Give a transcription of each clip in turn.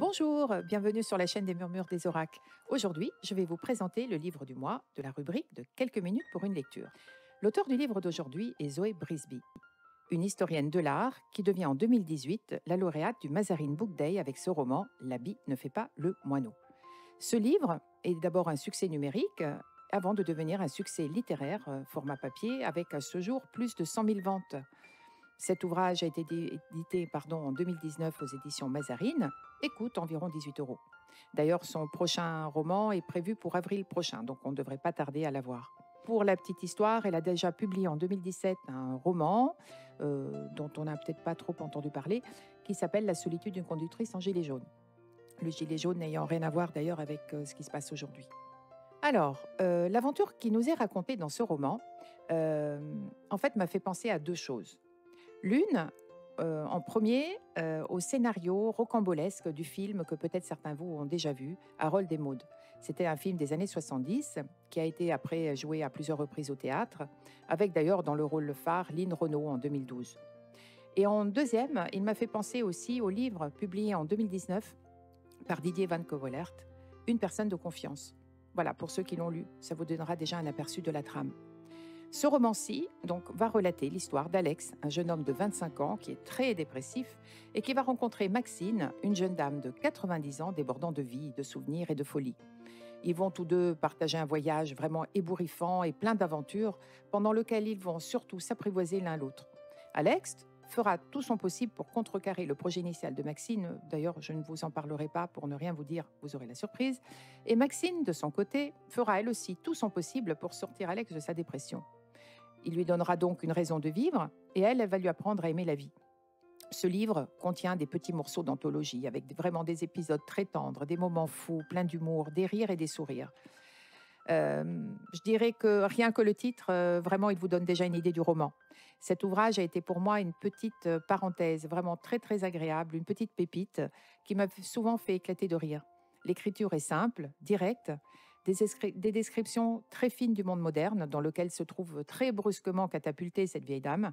Bonjour, bienvenue sur la chaîne des Murmures des Oracles. Aujourd'hui, je vais vous présenter le livre du mois de la rubrique de quelques minutes pour une lecture. L'auteur du livre d'aujourd'hui est Zoé Brisby, une historienne de l'art qui devient en 2018 la lauréate du Mazarine Book Day avec ce roman « L'habit ne fait pas le moineau ». Ce livre est d'abord un succès numérique avant de devenir un succès littéraire, format papier, avec à ce jour plus de 100 000 ventes. Cet ouvrage a été édité en 2019 aux éditions Mazarine et coûte environ 18 €. D'ailleurs, son prochain roman est prévu pour avril prochain, donc on ne devrait pas tarder à l'avoir. Pour la petite histoire, elle a déjà publié en 2017 un roman dont on n'a peut-être pas trop entendu parler, qui s'appelle « La solitude d'une conductrice en gilet jaune ». Le gilet jaune n'ayant rien à voir d'ailleurs avec ce qui se passe aujourd'hui. Alors, l'aventure qui nous est racontée dans ce roman, en fait, m'a fait penser à deux choses. L'une, en premier, au scénario rocambolesque du film que peut-être certains de vous ont déjà vu, Harold et Maude. C'était un film des années 70 qui a été après joué à plusieurs reprises au théâtre, avec d'ailleurs dans le rôle phare Lynn Renaud en 2012. Et en deuxième, il m'a fait penser aussi au livre publié en 2019 par Didier Van Covolert, Une personne de confiance. Voilà, pour ceux qui l'ont lu, ça vous donnera déjà un aperçu de la trame. Ce roman-ci va relater l'histoire d'Alex, un jeune homme de 25 ans qui est très dépressif et qui va rencontrer Maxine, une jeune dame de 90 ans débordant de vie, de souvenirs et de folie. Ils vont tous deux partager un voyage vraiment ébouriffant et plein d'aventures pendant lequel ils vont surtout s'apprivoiser l'un l'autre. Alex fera tout son possible pour contrecarrer le projet initial de Maxine. D'ailleurs, je ne vous en parlerai pas pour ne rien vous dire, vous aurez la surprise. Et Maxine, de son côté, fera elle aussi tout son possible pour sortir Alex de sa dépression. Il lui donnera donc une raison de vivre et elle va lui apprendre à aimer la vie. Ce livre contient des petits morceaux d'anthologie avec vraiment des épisodes très tendres, des moments fous, pleins d'humour, des rires et des sourires. Je dirais que rien que le titre, vraiment, il vous donne déjà une idée du roman. Cet ouvrage a été pour moi une petite parenthèse, vraiment très très agréable, une petite pépite qui m'a souvent fait éclater de rire. L'écriture est simple, directe, des descriptions très fines du monde moderne dans lequel se trouve très brusquement catapultée cette vieille dame.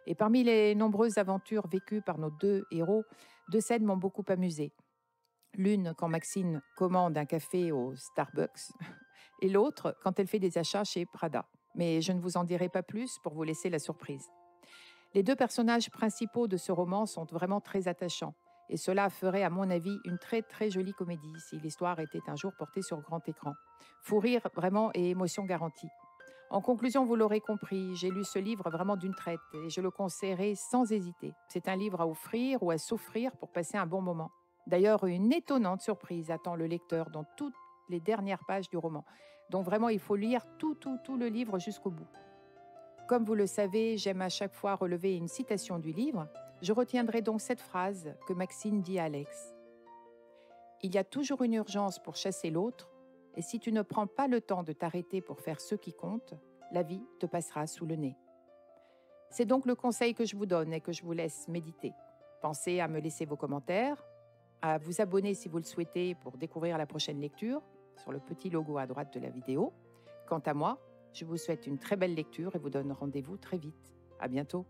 Et parmi les nombreuses aventures vécues par nos deux héros, deux scènes m'ont beaucoup amusée. L'une quand Maxine commande un café au Starbucks et l'autre quand elle fait des achats chez Prada. Mais je ne vous en dirai pas plus pour vous laisser la surprise. Les deux personnages principaux de ce roman sont vraiment très attachants. Et cela ferait, à mon avis, une très très jolie comédie si l'histoire était un jour portée sur grand écran. Fou rire vraiment et émotion garantie. En conclusion, vous l'aurez compris, j'ai lu ce livre vraiment d'une traite et je le conseillerais sans hésiter. C'est un livre à offrir ou à s'offrir pour passer un bon moment. D'ailleurs, une étonnante surprise attend le lecteur dans toutes les dernières pages du roman. Donc vraiment, il faut lire tout le livre jusqu'au bout. Comme vous le savez, j'aime à chaque fois relever une citation du livre. Je retiendrai donc cette phrase que Maxine dit à Alex. « Il y a toujours une urgence pour chasser l'autre, et si tu ne prends pas le temps de t'arrêter pour faire ce qui compte, la vie te passera sous le nez. » C'est donc le conseil que je vous donne et que je vous laisse méditer. Pensez à me laisser vos commentaires, à vous abonner si vous le souhaitez pour découvrir la prochaine lecture, sur le petit logo à droite de la vidéo. Quant à moi, je vous souhaite une très belle lecture et vous donne rendez-vous très vite. À bientôt.